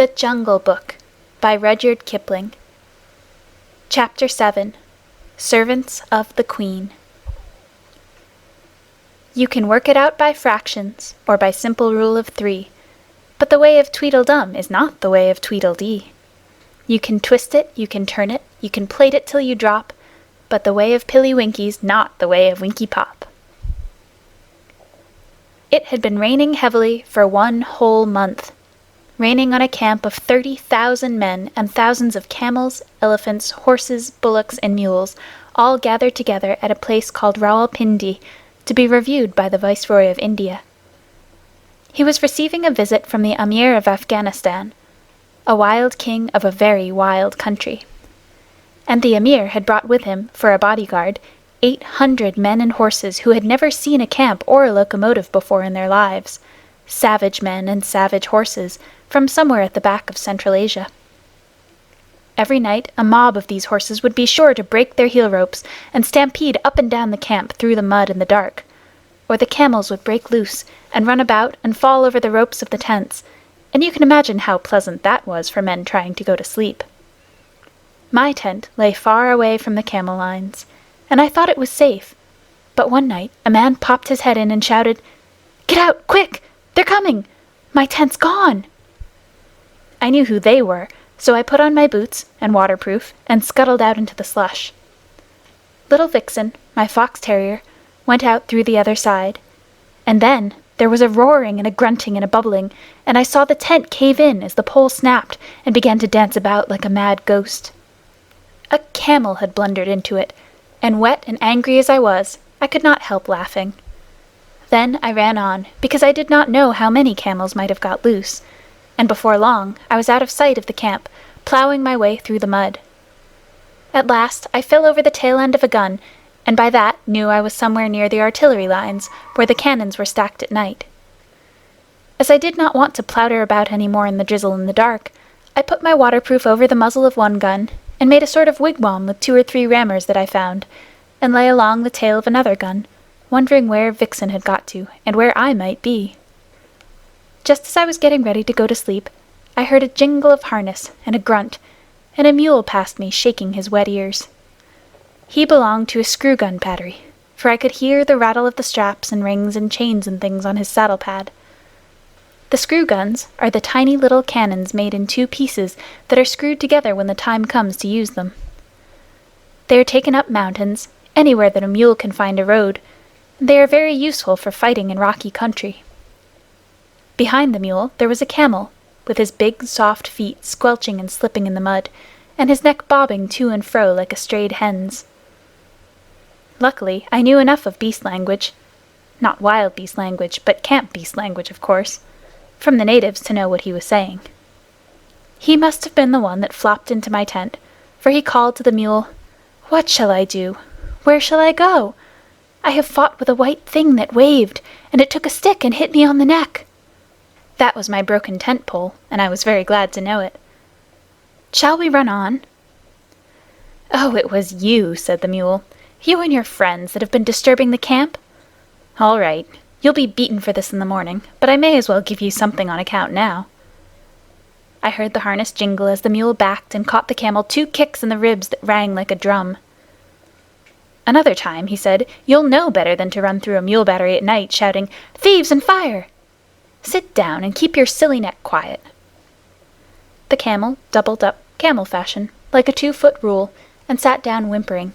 The Jungle Book by Rudyard Kipling. Chapter 7. Servants of the Queen. You can work it out by fractions, or by simple rule of 3, but the way of Tweedledum is not the way of Tweedledee. You can twist it, you can turn it, you can plait it till you drop, but the way of Pilly-Winky's not the way of Winky-Pop. It had been raining heavily for 1 whole month. Raining on a camp of 30,000 men and thousands of camels, elephants, horses, bullocks, and mules, all gathered together at a place called Rawalpindi, to be reviewed by the Viceroy of India. He was receiving a visit from the Amir of Afghanistan, a wild king of a very wild country. And the Amir had brought with him, for a bodyguard, 800 men and horses who had never seen a camp or a locomotive before in their lives, savage men and savage horses, from somewhere at the back of Central Asia. Every night a mob of these horses would be sure to break their heel ropes and stampede up and down the camp through the mud and the dark, or the camels would break loose and run about and fall over the ropes of the tents, and you can imagine how pleasant that was for men trying to go to sleep. My tent lay far away from the camel lines, and I thought it was safe, but one night a man popped his head in and shouted, "Get out, quick! They're coming! My tent's gone!" I knew who they were, so I put on my boots and waterproof and scuttled out into the slush. Little Vixen, my fox terrier, went out through the other side, and then there was a roaring and a grunting and a bubbling, and I saw the tent cave in as the pole snapped and began to dance about like a mad ghost. A camel had blundered into it, and wet and angry as I was, I could not help laughing. Then I ran on, because I did not know how many camels might have got loose, and before long I was out of sight of the camp, ploughing my way through the mud. At last I fell over the tail end of a gun, and by that knew I was somewhere near the artillery lines, where the cannons were stacked at night. As I did not want to plouter about any more in the drizzle and the dark, I put my waterproof over the muzzle of one gun, and made a sort of wigwam with 2 or 3 rammers that I found, and lay along the tail of another gun, wondering where Vixen had got to, and where I might be. Just as I was getting ready to go to sleep, I heard a jingle of harness and a grunt, and a mule passed me shaking his wet ears. He belonged to a screw-gun battery, for I could hear the rattle of the straps and rings and chains and things on his saddle-pad. The screw-guns are the tiny little cannons made in 2 pieces that are screwed together when the time comes to use them. They are taken up mountains, anywhere that a mule can find a road, and they are very useful for fighting in rocky country. Behind the mule there was a camel, with his big soft feet squelching and slipping in the mud, and his neck bobbing to and fro like a strayed hen's. Luckily I knew enough of beast language, not wild beast language, but camp beast language, of course, from the natives to know what he was saying. He must have been the one that flopped into my tent, for he called to the mule, "What shall I do? Where shall I go? I have fought with a white thing that waved, and it took a stick and hit me on the neck." That was my broken tent pole, and I was very glad to know it. "Shall we run on?" "Oh, it was you," said the mule. "You and your friends that have been disturbing the camp? All right, you'll be beaten for this in the morning, but I may as well give you something on account now." I heard the harness jingle as the mule backed and caught the camel 2 kicks in the ribs that rang like a drum. "Another time," he said, "you'll know better than to run through a mule battery at night shouting, 'Thieves and fire!' Sit down and keep your silly neck quiet." The camel doubled up camel fashion, like a 2-foot rule, and sat down whimpering.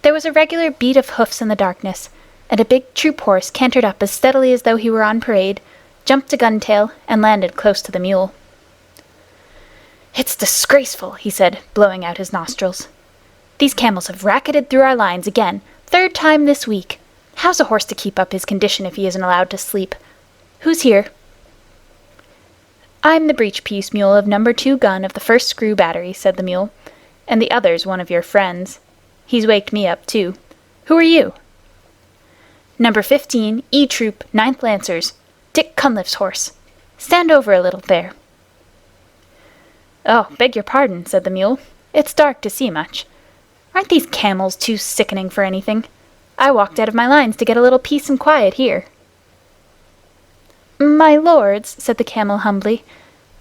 There was a regular beat of hoofs in the darkness, and a big troop horse cantered up as steadily as though he were on parade, jumped a gun-tail, and landed close to the mule. "It's disgraceful," he said, blowing out his nostrils. "These camels have racketed through our lines again, 3rd time this week. How's a horse to keep up his condition if he isn't allowed to sleep? Who's here?" "I'm the breech-piece mule of No. 2 gun of the 1st screw battery," said the mule, "and the other's one of your friends. He's waked me up, too. Who are you?" "No. 15, E Troop, 9th Lancers, Dick Cunliffe's horse. Stand over a little there." "Oh, beg your pardon," said the mule. "It's dark to see much. Aren't these camels too sickening for anything? I walked out of my lines to get a little peace and quiet here." "My lords," said the camel humbly,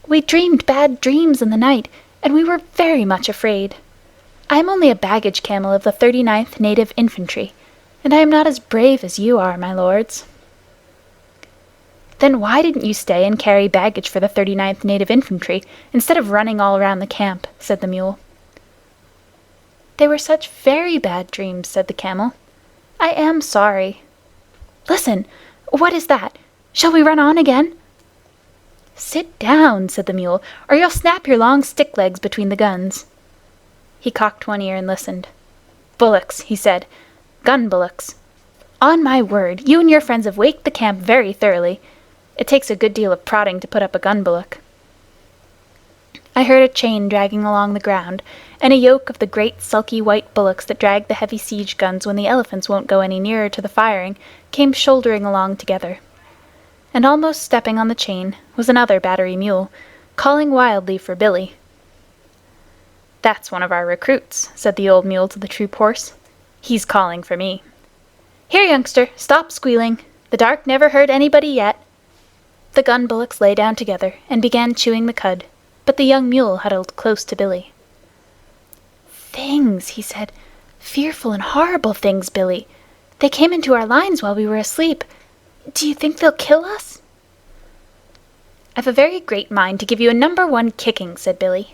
We dreamed bad dreams in the night, and we were very much afraid. I am only a baggage camel of the 39th Native Infantry, and I am not as brave as you are, my lords." "Then why didn't you stay and carry baggage for the 39th Native Infantry, instead of running all around the camp?" said the mule. "They were such very bad dreams," said the camel. "I am sorry. Listen! What is that? Shall we run on again?" "Sit down," said the mule, "or you'll snap your long stick legs between the guns." He cocked one ear and listened. "Bullocks," he said. "Gun bullocks. On my word, you and your friends have waked the camp very thoroughly. It takes a good deal of prodding to put up a gun bullock." I heard a chain dragging along the ground, and a yoke of the great sulky white bullocks that drag the heavy siege guns when the elephants won't go any nearer to the firing came shouldering along together. And almost stepping on the chain was another battery mule, calling wildly for Billy. "That's one of our recruits," said the old mule to the troop horse. "He's calling for me. Here, youngster, stop squealing. The dark never hurt anybody yet." The gun bullocks lay down together and began chewing the cud, but the young mule huddled close to Billy. "Things," he said. "Fearful and horrible things, Billy. They came into our lines while we were asleep. Do you think they'll kill us?" "I've a very great mind to give you a #1 kicking," said Billy.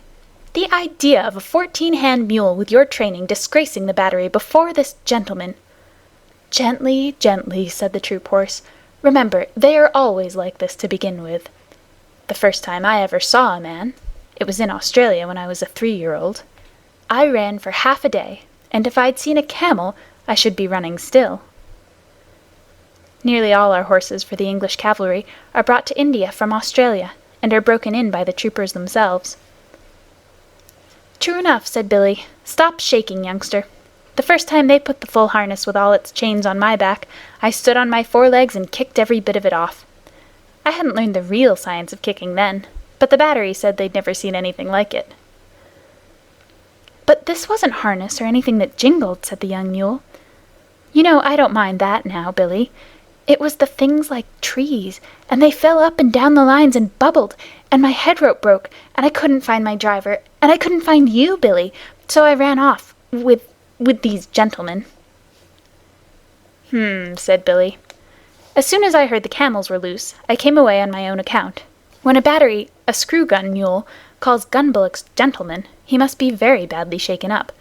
"The idea of a 14-hand mule with your training disgracing the battery before this gentleman." "Gently, gently," said the troop horse. "Remember, they are always like this to begin with. The first time I ever saw a man, it was in Australia when I was a 3-year-old. I ran for half a day, and if I'd seen a camel, I should be running still." Nearly all our horses for the English cavalry are brought to India from Australia, and are broken in by the troopers themselves. "True enough," said Billy. "Stop shaking, youngster. The first time they put the full harness with all its chains on my back, I stood on my forelegs and kicked every bit of it off. I hadn't learned the real science of kicking then, but the battery said they'd never seen anything like it." "But this wasn't harness or anything that jingled," said the young mule. "You know I don't mind that now, Billy. It was the things like trees, and they fell up and down the lines and bubbled, and my head rope broke, and I couldn't find my driver, and I couldn't find you, Billy, so I ran off with these gentlemen." Said Billy. "As soon as I heard the camels were loose, I came away on my own account. When a battery, a screw-gun mule, calls gun bullocks gentlemen, he must be very badly shaken up.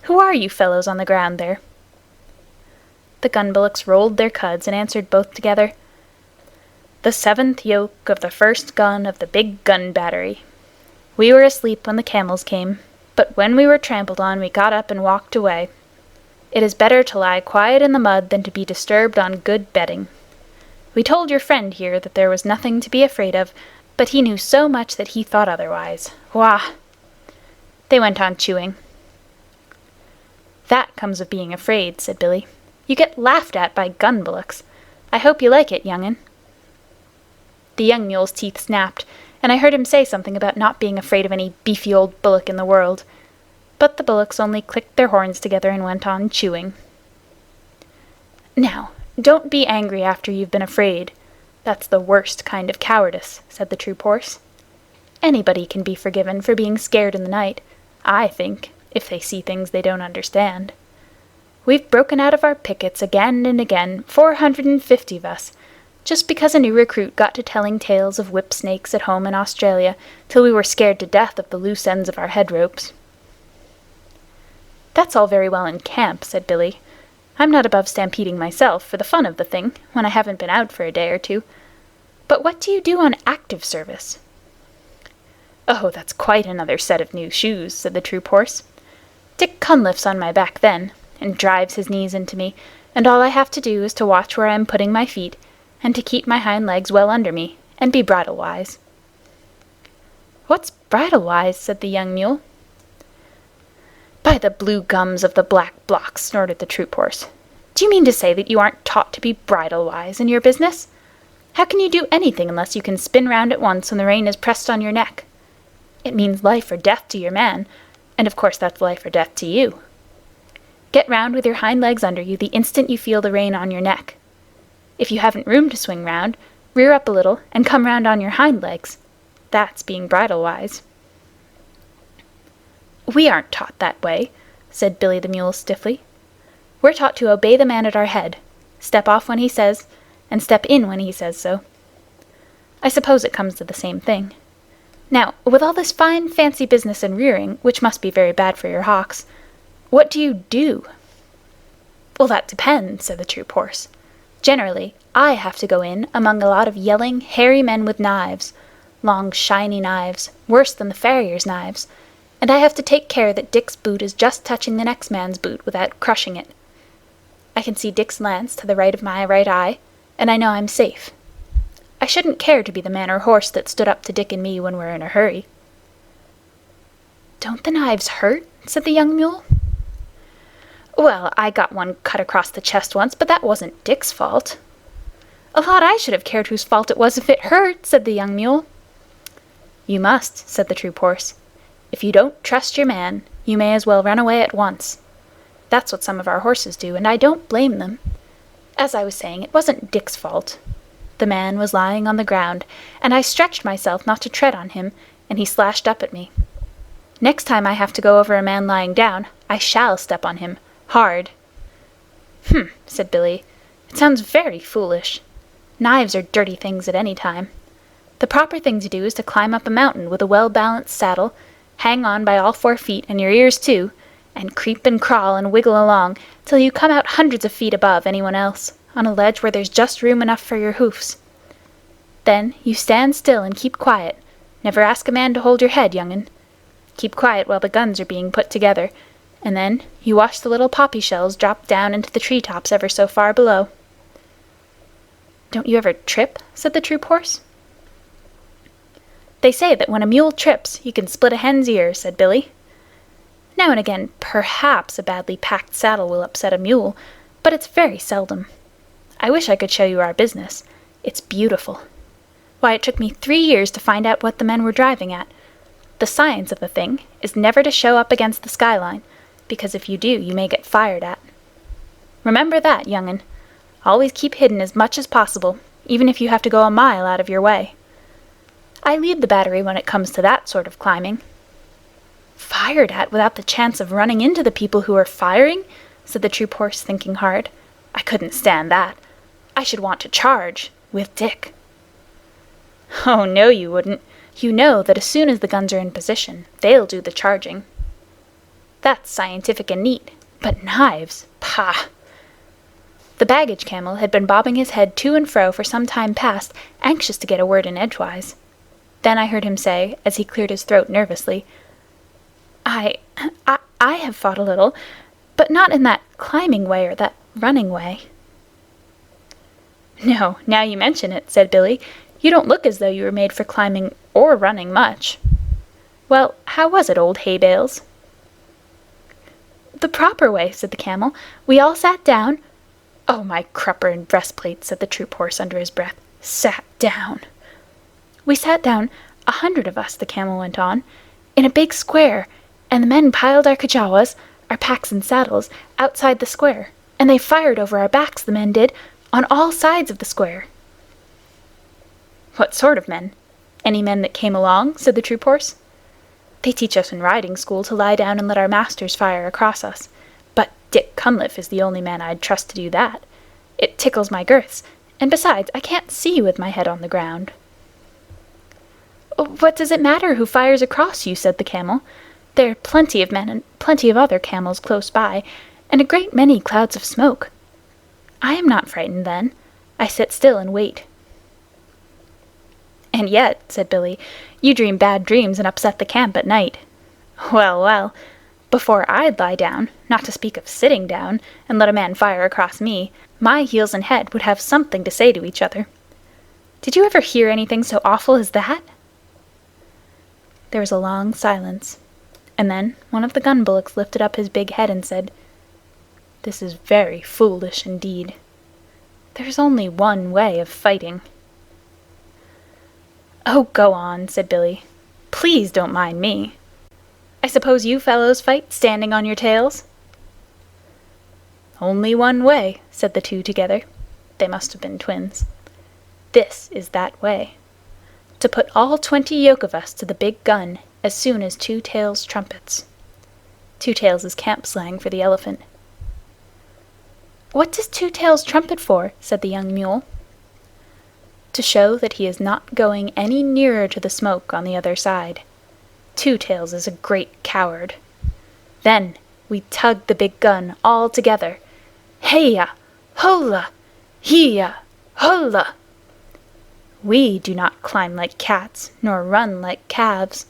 Who are you fellows on the ground there?" The gun bullocks rolled their cuds and answered both together, "The 7th yoke of the 1st gun of the big gun battery. We were asleep when the camels came, but when we were trampled on we got up and walked away. It is better to lie quiet in the mud than to be disturbed on good bedding. We told your friend here that there was nothing to be afraid of, but he knew so much that he thought otherwise. Wah!" They went on chewing. "That comes of being afraid," said Billy. "You get laughed at by gun bullocks. I hope you like it, young'un." The young mule's teeth snapped, and I heard him say something about not being afraid of any beefy old bullock in the world. But the bullocks only clicked their horns together and went on chewing. "Now, don't be angry after you've been afraid. That's the worst kind of cowardice," said the troop horse. "Anybody can be forgiven for being scared in the night, I think, if they see things they don't understand. We've broken out of our pickets again and again, 450 of us, just because a new recruit got to telling tales of whip snakes at home in Australia, till we were scared to death of the loose ends of our head ropes." "That's all very well in camp," said Billy. "I'm not above stampeding myself for the fun of the thing, when I haven't been out for a day or two. But what do you do on active service?" "Oh, that's quite another set of new shoes," said the troop horse. "Dick Cunliffe's on my back then, and drives his knees into me, and all I have to do is to watch where I am putting my feet, and to keep my hind legs well under me, and be bridle-wise." "What's bridle-wise?" said the young mule. "By the blue gums of the black blocks," snorted the troop horse. "Do you mean to say that you aren't taught to be bridle-wise in your business? How can you do anything unless you can spin round at once when the rein is pressed on your neck? It means life or death to your man, and of course that's life or death to you. Get round with your hind legs under you the instant you feel the rein on your neck. If you haven't room to swing round, rear up a little and come round on your hind legs. That's being bridle-wise." "We aren't taught that way," said Billy the Mule stiffly. "We're taught to obey the man at our head, step off when he says, and step in when he says so. I suppose it comes to the same thing. Now, with all this fine fancy business and rearing, which must be very bad for your hocks, what do you do?" "Well, that depends," said the troop horse. "Generally, I have to go in among a lot of yelling, hairy men with knives, long shiny knives, worse than the farrier's knives, and I have to take care that Dick's boot is just touching the next man's boot without crushing it. I can see Dick's lance to the right of my right eye, and I know I'm safe. I shouldn't care to be the man or horse that stood up to Dick and me when we're in a hurry." "Don't the knives hurt?" said the young mule. "Well, I got one cut across the chest once, but that wasn't Dick's fault." "A lot I should have cared whose fault it was if it hurt," said the young mule. "You must," said the troop horse. "If you don't trust your man, you may as well run away at once. That's what some of our horses do, and I don't blame them. As I was saying, it wasn't Dick's fault. The man was lying on the ground, and I stretched myself not to tread on him, and he slashed up at me. Next time I have to go over a man lying down, I shall step on him, hard." Said Billy. "It sounds very foolish. Knives are dirty things at any time. The proper thing to do is to climb up a mountain with a well-balanced saddle, hang on by all 4 feet and your ears too, and creep and crawl and wiggle along till you come out hundreds of feet above anyone else, on a ledge where there's just room enough for your hoofs. Then you stand still and keep quiet. Never ask a man to hold your head, young'un. Keep quiet while the guns are being put together, and then you watch the little poppy shells drop down into the tree-tops ever so far below." "Don't you ever trip?" said the troop horse. "They say that when a mule trips, you can split a hen's ear," said Billy. "Now and again, perhaps a badly packed saddle will upset a mule, but it's very seldom. I wish I could show you our business. It's beautiful. Why, it took me 3 years to find out what the men were driving at. The science of the thing is never to show up against the skyline, because if you do, you may get fired at. Remember that, young'un. Always keep hidden as much as possible, even if you have to go a mile out of your way. I lead the battery when it comes to that sort of climbing." "Fired at without the chance of running into the people who are firing?" said the troop horse, thinking hard. "I couldn't stand that. I should want to charge, with Dick." "Oh, no, you wouldn't. You know that as soon as the guns are in position, they'll do the charging. That's scientific and neat, but knives, pah!" The baggage camel had been bobbing his head to and fro for some time past, anxious to get a word in edgewise. Then I heard him say, as he cleared his throat nervously, I have fought a little, but not in that climbing way or that running way." "No, now you mention it," said Billy, "you don't look as though you were made for climbing or running much. Well, how was it, old hay bales?" "The proper way," said the camel. "We all sat down—" "Oh, my crupper and breastplate," said the troop horse under his breath. "Sat down." "We sat down, 100 of us," the camel went on, "in a big square, and the men piled our kajawas, our packs and saddles, outside the square, and they fired over our backs, the men did, on all sides of the square." "What sort of men? Any men that came along?" said the troop horse. "They teach us in riding school to lie down and let our masters fire across us, but Dick Cunliffe is the only man I'd trust to do that. It tickles my girths, and besides, I can't see with my head on the ground." "What does it matter who fires across you?" said the camel. "There are plenty of men and plenty of other camels close by, and a great many clouds of smoke. I am not frightened then. I sit still and wait." "And yet," said Billy, "you dream bad dreams and upset the camp at night. Well, well, before I'd lie down, not to speak of sitting down, and let a man fire across me, my heels and head would have something to say to each other. Did you ever hear anything so awful as that?" There was a long silence, and then one of the gun bullocks lifted up his big head and said, "This is very foolish indeed. There's only one way of fighting." "Oh, go on," said Billy. "Please don't mind me. I suppose you fellows fight standing on your tails?" "Only one way," said the two together. They must have been twins. "This is that way. to put all 20 yoke of us to the big gun as soon as Two Tails trumpets. Two Tails is camp slang for the elephant. What does Two Tails trumpet for? Said the young mule. To show that he is not going any nearer to the smoke on the other side. Two Tails is a great coward. Then we tug the big gun all together. Hey-ya! Holla! Hee-ya! Holla! We do not climb like cats, nor run like calves.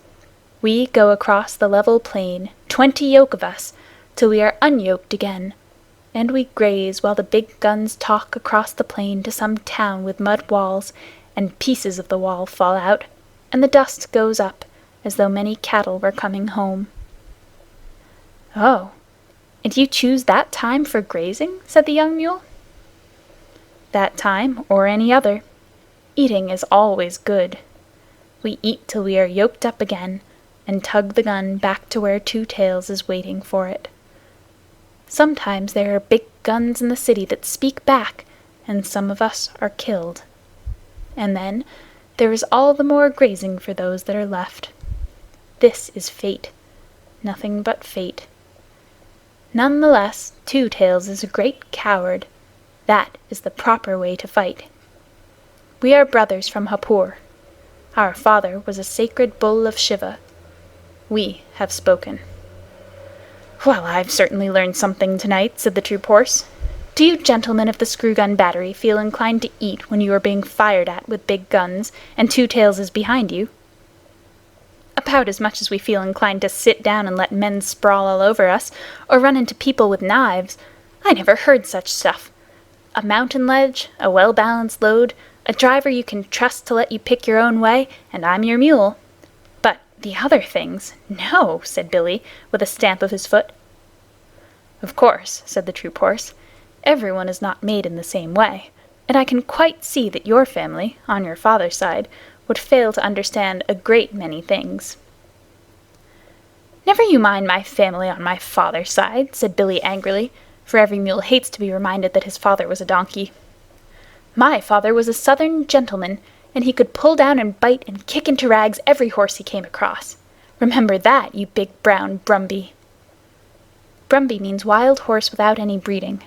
We go across the level plain, 20 yoke of us, till we are unyoked again, and we graze while the big guns talk across the plain to some town with mud walls, and pieces of the wall fall out, and the dust goes up, as though many cattle were coming home. Oh, and you choose that time for grazing? Said the young mule. That time, or any other. Eating is always good. We eat till we are yoked up again, and tug the gun back to where Two Tails is waiting for it. Sometimes there are big guns in the city that speak back, and some of us are killed. And then there is all the more grazing for those that are left. This is fate. Nothing but fate. None the less, Two Tails is a great coward. That is the proper way to fight. We are brothers from Hapur. Our father was a sacred bull of Shiva. We have spoken. Well, I've certainly learned something tonight, said the troop horse. Do you gentlemen of the screw-gun battery feel inclined to eat when you are being fired at with big guns, and Two Tails is behind you? About as much as we feel inclined to sit down and let men sprawl all over us, or run into people with knives. I never heard such stuff. A mountain ledge, a well-balanced load, a driver you can trust to let you pick your own way, and I'm your mule. But the other things, no, said Billy, with a stamp of his foot. Of course, said the troop horse, everyone is not made in the same way, and I can quite see that your family, on your father's side, would fail to understand a great many things. Never you mind my family on my father's side, said Billy angrily, for every mule hates to be reminded that his father was a donkey. My father was a southern gentleman, and he could pull down and bite and kick into rags every horse he came across. Remember that, you big brown Brumby. Brumby means wild horse without any breeding.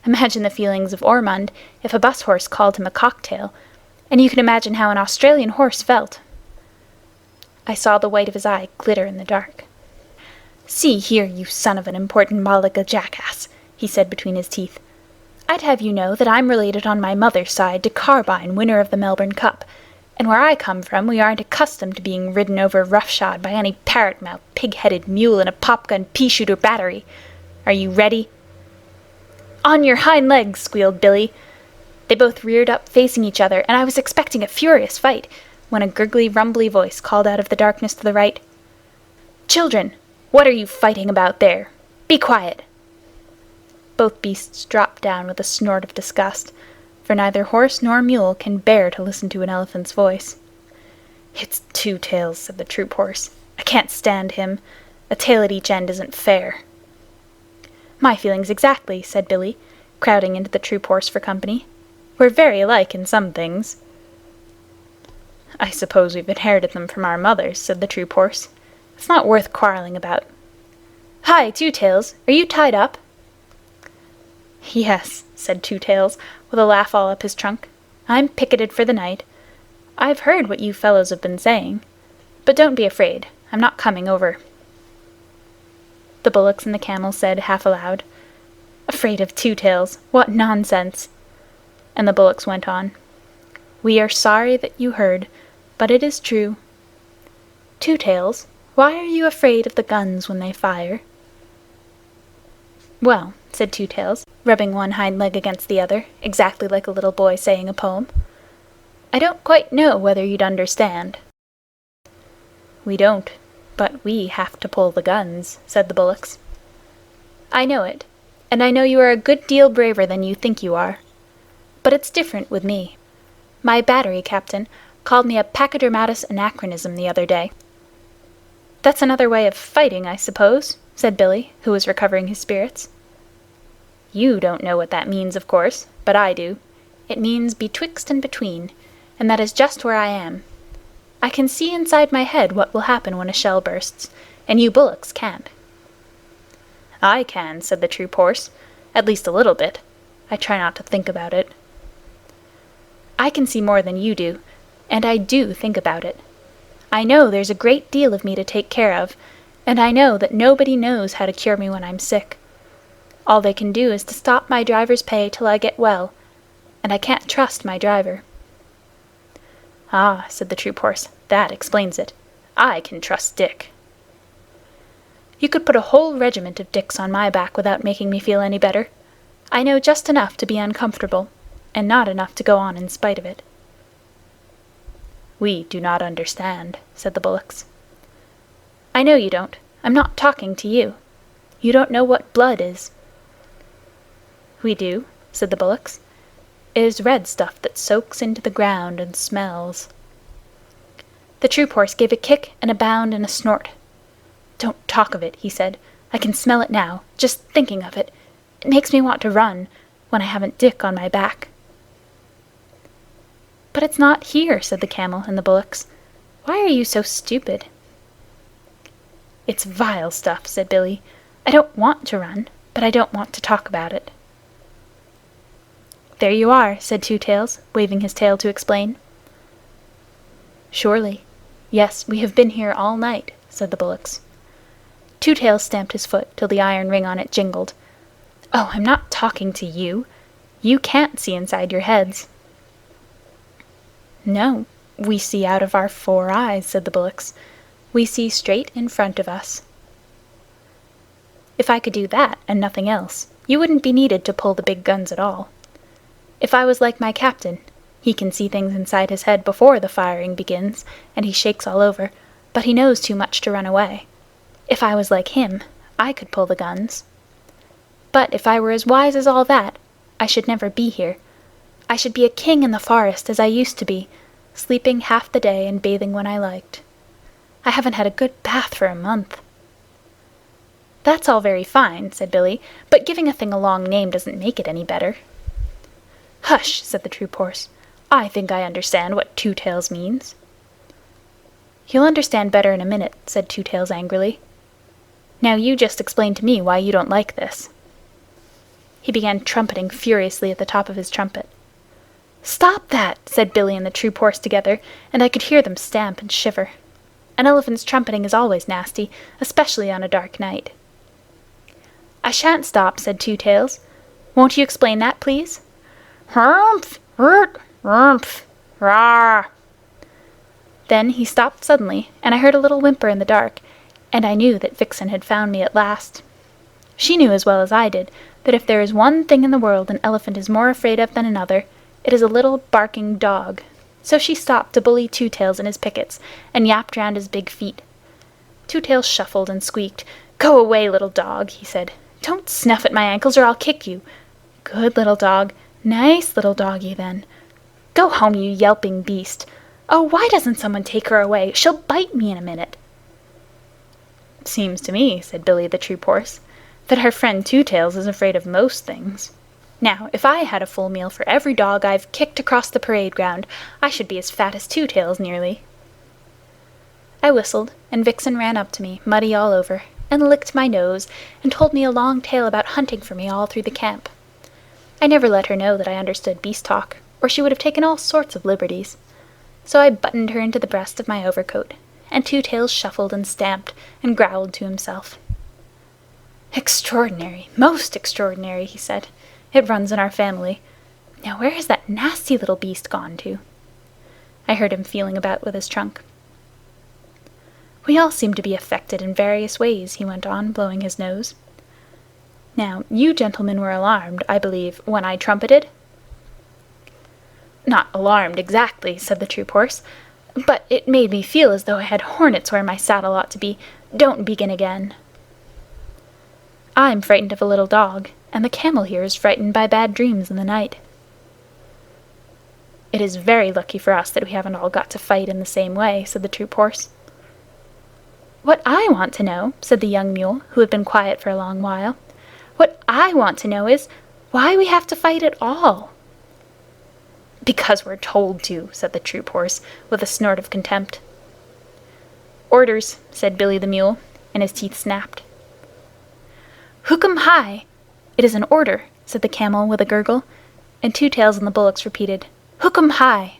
Imagine the feelings of Ormond if a bus horse called him a cocktail, and you can imagine how an Australian horse felt. I saw the white of his eye glitter in the dark. See here, you son of an important Malaga jackass, he said between his teeth. I'd have you know that I'm related on my mother's side to Carbine, winner of the Melbourne Cup, and where I come from we aren't accustomed to being ridden over roughshod by any parrot-mouthed, pig-headed mule in a popgun pea-shooter battery. Are you ready? On your hind legs, squealed Billy. They both reared up facing each other, and I was expecting a furious fight, when a gurgly, rumbly voice called out of the darkness to the right, "Children, what are you fighting about there? Be quiet!" Both beasts dropped down with a snort of disgust, for neither horse nor mule can bear to listen to an elephant's voice. "It's Two Tails," said the troop horse. "I can't stand him. A tail at each end isn't fair." "My feelings exactly," said Billy, crowding into the troop horse for company. "We're very alike in some things." "I suppose we've inherited them from our mothers," said the troop horse. "It's not worth quarreling about. Hi, Two Tails, are you tied up?" "Yes," said Two Tails, with a laugh all up his trunk. "I'm picketed for the night. I've heard what you fellows have been saying. But don't be afraid. I'm not coming over." The bullocks and the camels said, half aloud, "Afraid of Two Tails? What nonsense!" And the bullocks went on, "We are sorry that you heard, but it is true. Two Tails, why are you afraid of the guns when they fire?" "Well," said Two Tails, rubbing one hind leg against the other, exactly like a little boy saying a poem, "I don't quite know whether you'd understand." "We don't, but we have to pull the guns," said the bullocks. "I know it, and I know you are a good deal braver than you think you are. But it's different with me. My battery captain called me a pachydermatous anachronism the other day." "That's another way of fighting, I suppose," said Billy, who was recovering his spirits. "You don't know what that means, of course, but I do. It means betwixt and between, and that is just where I am. I can see inside my head what will happen when a shell bursts, and you bullocks can't." "I can," said the troop horse. "At least a little bit. I try not to think about it." "I can see more than you do, and I do think about it. I know there's a great deal of me to take care of, and I know that nobody knows how to cure me when I'm sick. All they can do is to stop my driver's pay till I get well, and I can't trust my driver." "Ah," said the troop horse, "that explains it. I can trust Dick." "You could put a whole regiment of Dicks on my back without making me feel any better. I know just enough to be uncomfortable, and not enough to go on in spite of it." "We do not understand," said the bullocks. "I know you don't. I'm not talking to you. You don't know what blood is." "We do," said the bullocks. "It is red stuff that soaks into the ground and smells." The troop horse gave a kick and a bound and a snort. "Don't talk of it," he said. "I can smell it now, just thinking of it. It makes me want to run, when I haven't Dick on my back." "But it's not here," said the camel and the bullocks. "Why are you so stupid?" "It's vile stuff," said Billy. "I don't want to run, but I don't want to talk about it." "There you are," said Two Tails, waving his tail to explain. "Surely. Yes, we have been here all night," said the bullocks. Two Tails stamped his foot till the iron ring on it jingled. "Oh, I'm not talking to you. You can't see inside your heads." "No, we see out of our 4 eyes," said the bullocks. "We see straight in front of us." "If I could do that and nothing else, you wouldn't be needed to pull the big guns at all. If I was like my captain, he can see things inside his head before the firing begins, and he shakes all over, but he knows too much to run away. If I was like him, I could pull the guns. But if I were as wise as all that, I should never be here. I should be a king in the forest as I used to be, sleeping half the day and bathing when I liked. I haven't had a good bath for a month." "That's all very fine," said Billy, "but giving a thing a long name doesn't make it any better." "Hush," said the troop horse. "I think I understand what Two Tails means." "You'll understand better in a minute," said Two Tails angrily. "Now you just explain to me why you don't like this." He began trumpeting furiously at the top of his trumpet. "Stop that!" said Billy and the troop horse together, and I could hear them stamp and shiver. An elephant's trumpeting is always nasty, especially on a dark night. "I shan't stop," said Two Tails. "Won't you explain that, please?" "Humph! Rumph! Rah!" Then he stopped suddenly, and I heard a little whimper in the dark, and I knew that Vixen had found me at last. She knew as well as I did that if there is one thing in the world an elephant is more afraid of than another, it is a little barking dog. So she stopped to bully Two Tails and his pickets, and yapped round his big feet. Two Tails shuffled and squeaked. "Go away, little dog," he said. "Don't snuff at my ankles or I'll kick you. Good little dog. Nice little doggy, then. Go home, you yelping beast. Oh, why doesn't someone take her away? She'll bite me in a minute." "Seems to me," said Billy the troop horse, "that our friend Two Tails is afraid of most things. Now, if I had a full meal for every dog I've kicked across the parade ground, I should be as fat as Two Tails nearly." I whistled, and Vixen ran up to me, muddy all over, and licked my nose, and told me a long tale about hunting for me all through the camp. I never let her know that I understood beast talk, or she would have taken all sorts of liberties. So I buttoned her into the breast of my overcoat, and Two Tails shuffled and stamped, and growled to himself. "Extraordinary, most extraordinary," he said. "It runs in our family. Now where has that nasty little beast gone to?" I heard him feeling about with his trunk. "We all seem to be affected in various ways," he went on, blowing his nose. "Now, you gentlemen were alarmed, I believe, when I trumpeted?" "Not alarmed exactly," said the troop horse, "but it made me feel as though I had hornets where my saddle ought to be. Don't begin again." "I'm frightened of a little dog, and the camel here is frightened by bad dreams in the night." "It is very lucky for us that we haven't all got to fight in the same way," said the troop horse. "What I want to know," said the young mule, who had been quiet for a long while, "what I want to know is, why we have to fight at all." "Because we're told to," said the troop horse, with a snort of contempt. Orders, said Billy the Mule, and his teeth snapped. Hookum high! It is an order, said the Camel with a gurgle, and Two Tails and the bullocks repeated, Hookum high!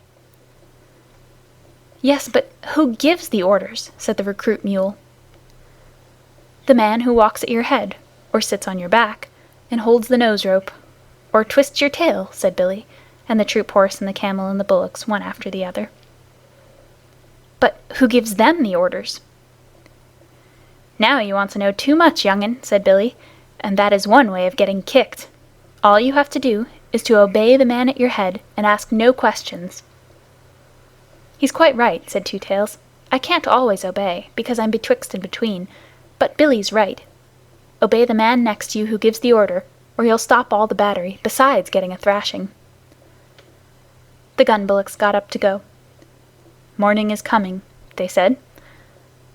Yes, but who gives the orders? Said the recruit mule. The man who walks at your head, or sits on your back, and holds the nose rope, or twists your tail, said Billy, and the troop horse and the camel and the bullocks, one after the other. But who gives them the orders? Now you want to know too much, young'un, said Billy, and that is one way of getting kicked. All you have to do is to obey the man at your head and ask no questions. He's quite right, said Two Tails. I can't always obey, because I'm betwixt and between, but Billy's right. Obey the man next to you who gives the order, or you'll stop all the battery, besides getting a thrashing. The gun bullocks got up to go. Morning is coming, they said.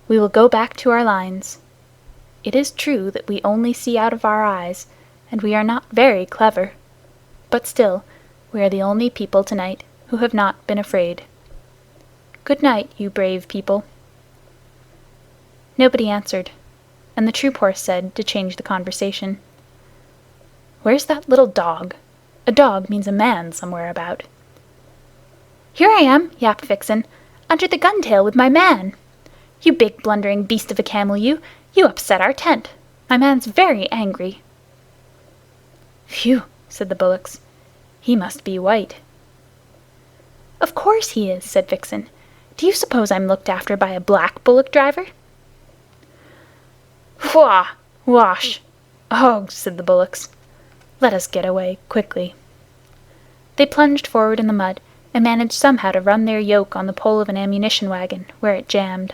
We will go back to our lines. It is true that we only see out of our eyes, and we are not very clever, but still we are the only people tonight who have not been afraid. Good night, you brave people. Nobody answered, and the troop horse said, to change the conversation, Where's that little dog? A dog means a man somewhere about. Here I am, yapped Vixen, under the gun-tail with my man. You big blundering beast of a camel, you upset our tent. My man's very angry. Phew, said the bullocks. He must be white. Of course he is, said Vixen. Do you suppose I'm looked after by a black bullock driver? Wah! Wash! Ugh, said the bullocks. Let us get away, quickly. They plunged forward in the mud, and managed somehow to run their yoke on the pole of an ammunition wagon, where it jammed.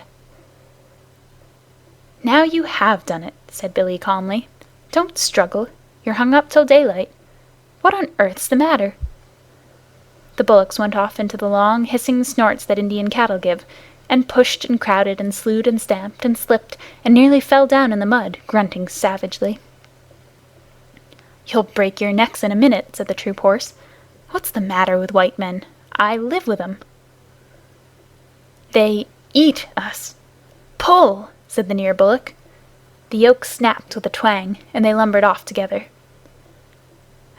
Now you have done it, said Billy calmly. Don't struggle. You're hung up till daylight. What on earth's the matter? The bullocks went off into the long, hissing snorts that Indian cattle give, and pushed and crowded and slewed and stamped and slipped and nearly fell down in the mud, grunting savagely. You'll break your necks in a minute, said the troop horse. What's the matter with white men? I live with 'em. They eat us. Pull, said the near bullock. The yoke snapped with a twang, and they lumbered off together.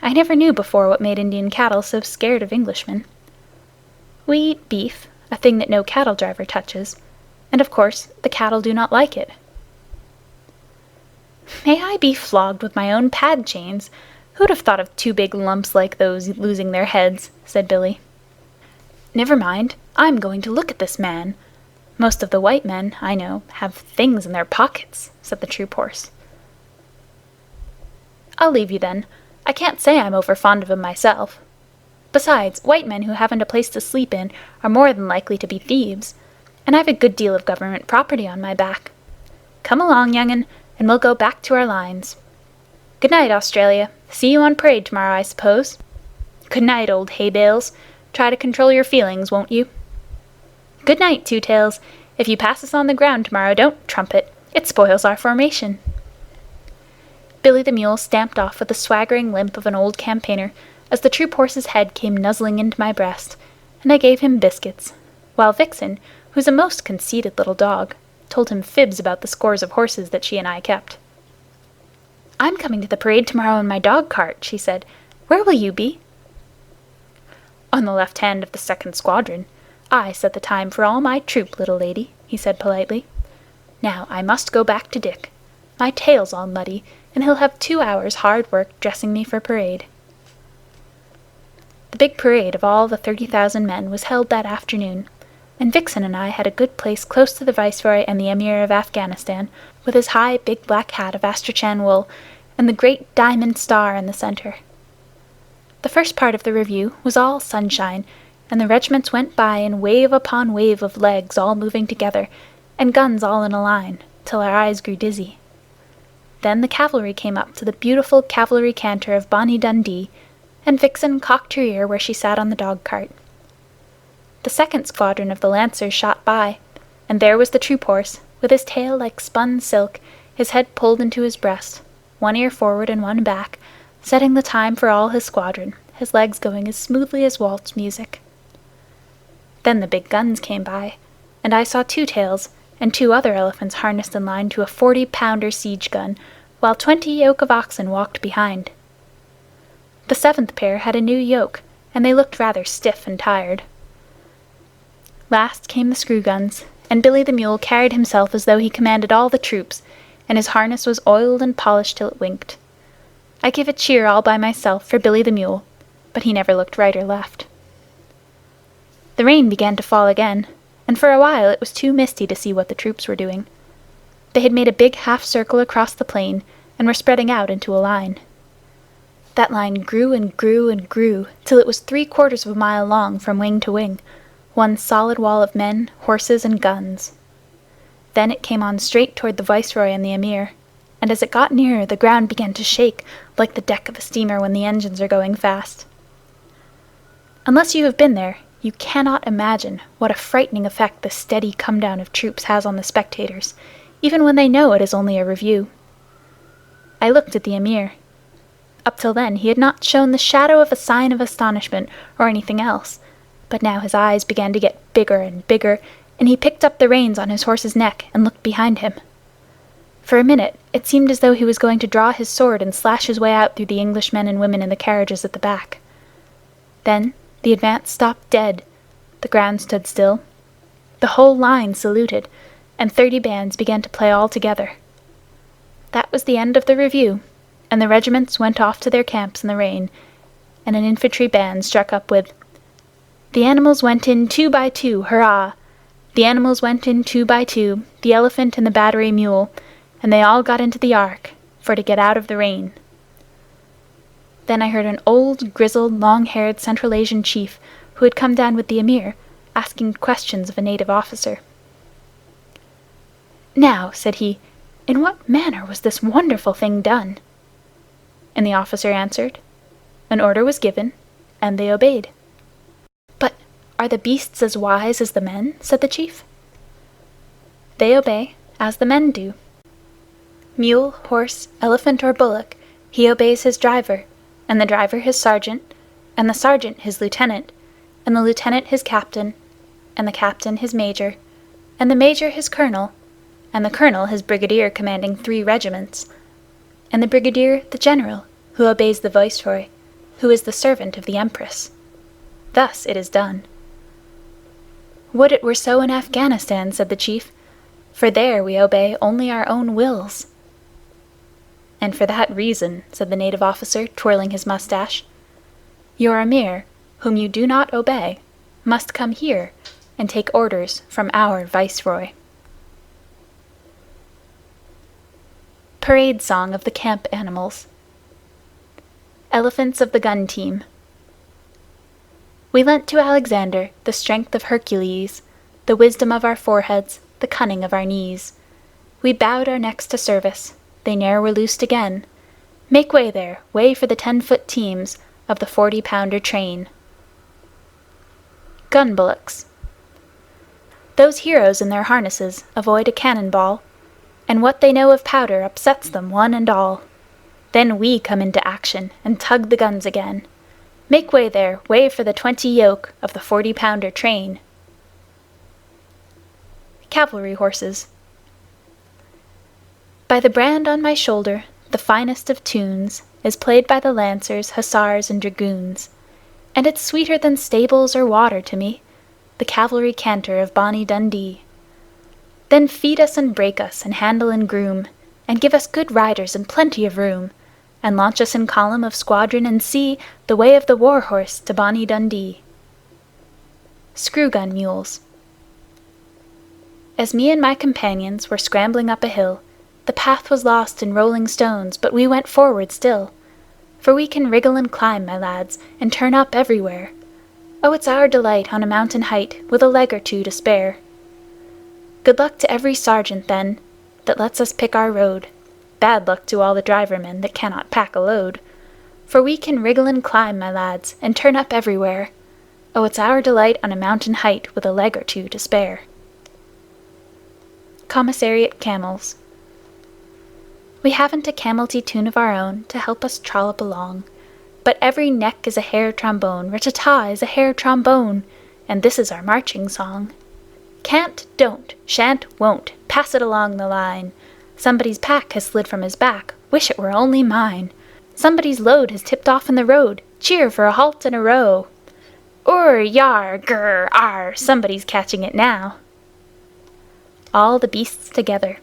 I never knew before what made Indian cattle so scared of Englishmen. We eat beef, a thing that no cattle driver touches, and of course the cattle do not like it. May I be flogged with my own pad chains? Who'd have thought of two big lumps like those losing their heads? Said Billy. Never mind, I'm going to look at this man. Most of the white men, I know, have things in their pockets, said the troop horse. I'll leave you then. I can't say I'm over fond of him myself. Besides, white men who haven't a place to sleep in are more than likely to be thieves, and I've a good deal of government property on my back. Come along, young'un, and we'll go back to our lines. Good night, Australia. See you on parade tomorrow, I suppose. Good night, old hay bales. Try to control your feelings, won't you? Good night, Two Tails. If you pass us on the ground tomorrow, don't trumpet. It spoils our formation. Billy the Mule stamped off with the swaggering limp of an old campaigner as the troop horse's head came nuzzling into my breast, and I gave him biscuits, while Vixen, who's a most conceited little dog, told him fibs about the scores of horses that she and I kept. I'm coming to the parade tomorrow in my dog-cart, she said. Where will you be? On the left hand of the 2nd Squadron. I set the time for all my troop, little lady, he said politely. Now I must go back to Dick. My tail's all muddy, and he'll have 2 hours' hard work dressing me for parade. The big parade of all the 30,000 men was held that afternoon, and Vixen and I had a good place close to the Viceroy and the Emir of Afghanistan, with his high big black hat of Astrakhan wool, and the great diamond star in the center. The first part of the review was all sunshine, and the regiments went by in wave upon wave of legs all moving together, and guns all in a line, till our eyes grew dizzy. Then the cavalry came up to the beautiful cavalry canter of Bonnie Dundee, and Vixen cocked her ear where she sat on the dog-cart. The 2nd Squadron of the Lancers shot by, and there was the troop horse, with his tail like spun silk, his head pulled into his breast, one ear forward and one back, setting the time for all his squadron, his legs going as smoothly as waltz music. Then the big guns came by, and I saw Two Tails, and 2 other elephants harnessed in line to a 40-pounder siege gun, while 20 yoke of oxen walked behind. The 7th pair had a new yoke, and they looked rather stiff and tired. Last came the screw guns, and Billy the Mule carried himself as though he commanded all the troops, and his harness was oiled and polished till it winked. I gave a cheer all by myself for Billy the Mule, but he never looked right or left. The rain began to fall again, and for a while it was too misty to see what the troops were doing. They had made a big half-circle across the plain, and were spreading out into a line. That line grew and grew and grew, till it was 3/4 of a mile long from wing to wing, one solid wall of men, horses, and guns. Then it came on straight toward the Viceroy and the Emir, and as it got nearer the ground began to shake, like the deck of a steamer when the engines are going fast. Unless you have been there, you cannot imagine what a frightening effect the steady come-down of troops has on the spectators, even when they know it is only a review. I looked at the Emir. Up till then he had not shown the shadow of a sign of astonishment or anything else, but now his eyes began to get bigger and bigger, and he picked up the reins on his horse's neck and looked behind him. For a minute it seemed as though he was going to draw his sword and slash his way out through the English men and women in the carriages at the back. Then the advance stopped dead, the ground stood still, the whole line saluted, and 30 bands began to play all together. That was the end of the review, and the regiments went off to their camps in the rain, and an infantry band struck up with, "The animals went in 2 by 2, hurrah! The animals went in 2 by 2, the elephant and the battery mule, and they all got into the ark, for to get out of the rain." Then I heard an old, grizzled, long-haired Central Asian chief, who had come down with the Emir, asking questions of a native officer. "Now," said he, "in what manner was this wonderful thing done?" And the officer answered, "An order was given, and they obeyed." "But are the beasts as wise as the men?" said the chief. "They obey, as the men do. Mule, horse, elephant, or bullock, he obeys his driver, and the driver his sergeant, and the sergeant his lieutenant, and the lieutenant his captain, and the captain his major, and the major his colonel, and the colonel his brigadier commanding 3 regiments, and the brigadier the general, who obeys the viceroy, who is the servant of the empress. Thus it is done." "Would it were so in Afghanistan," said the chief, "for there we obey only our own wills." "And for that reason," said the native officer, twirling his mustache, "your Emir, whom you do not obey, must come here and take orders from our viceroy." Parade Song of the Camp Animals. Elephants of the Gun Team. We lent to Alexander the strength of Hercules, the wisdom of our foreheads, the cunning of our knees. We bowed our necks to service, they ne'er were loosed again. Make way there, way for the 10-foot teams of the 40-pounder train. Gun bullocks. Those heroes in their harnesses avoid a cannon-ball, and what they know of powder upsets them one and all. Then we come into action and tug the guns again. Make way there, way for the 20 yoke of the 40-pounder train. Cavalry horses. By the brand on my shoulder, the finest of tunes is played by the lancers, hussars, and dragoons, and it's sweeter than stables or water to me, the cavalry canter of bonny Dundee. Then feed us and break us, and handle and groom, and give us good riders and plenty of room, and launch us in column of squadron, and see the way of the war horse to bonny Dundee. Screw-gun mules. As me and my companions were scrambling up a hill, the path was lost in rolling stones, but we went forward still. For we can wriggle and climb, my lads, and turn up everywhere. Oh, it's our delight on a mountain height, with a leg or 2 to spare. Good luck to every sergeant, then, that lets us pick our road. Bad luck to all the drivermen that cannot pack a load. For we can wriggle and climb, my lads, and turn up everywhere. Oh, it's our delight on a mountain height, with a leg or 2 to spare. Commissariat camels. We haven't a camelty tune of our own to help us trollop along, but every neck is a hair trombone, rat-ta-ta is a hair trombone, and this is our marching song. Can't, don't, shan't, won't, pass it along the line. Somebody's pack has slid from his back, wish it were only mine. Somebody's load has tipped off in the road, cheer for a halt and a row. Ur, yar, grr, ar, somebody's catching it now. All the beasts together.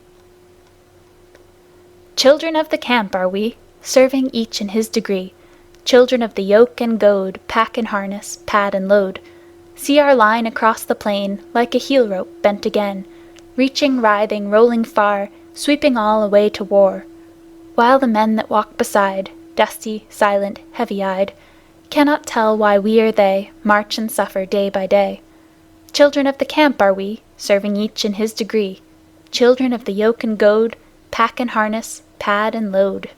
Children of the camp are we, serving each in his degree. Children of the yoke and goad, pack and harness, pad and load. See our line across the plain, like a heel rope bent again, reaching, writhing, rolling far, sweeping all away to war. While the men that walk beside, dusty, silent, heavy-eyed, cannot tell why we or they march and suffer day by day. Children of the camp are we, serving each in his degree. Children of the yoke and goad, pack and harness, pad and load.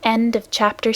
End of chapter